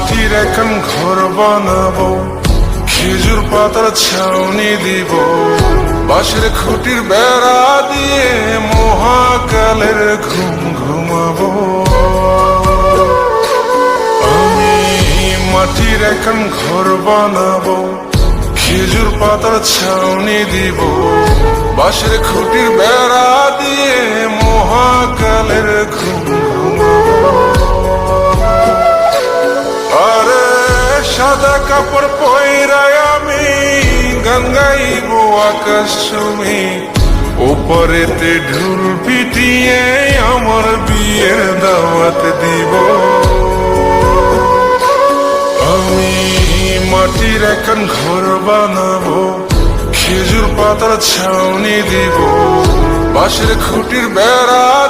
মাটির এখন ঘর বানাবো, খেজুর পাতার ছাউনি দিব, বাঁশের খুঁটির বেড়া দিয়ে মহাকালের ঘুম ঘুমাবো। আমি মাটির এখন ঘর বানাবো, খেজুর পাতার ছাউনি দিব, বাঁশের খুঁটির বেড়া দিয়ে মহাকালের ঘুম ঘুমাবো। আরে সাদা কাপড় পয়রায় আমি গান গাইব আকাশ ছুঁই, ওপরেতে ঢোল পিটিয়ে আমার বিয়ের দাওয়াত দিব। আমি মাটির এখন ঘর বানাবো, খেজুর পাতার ছাউনি দিব, বাঁশের খুঁটির বেড়া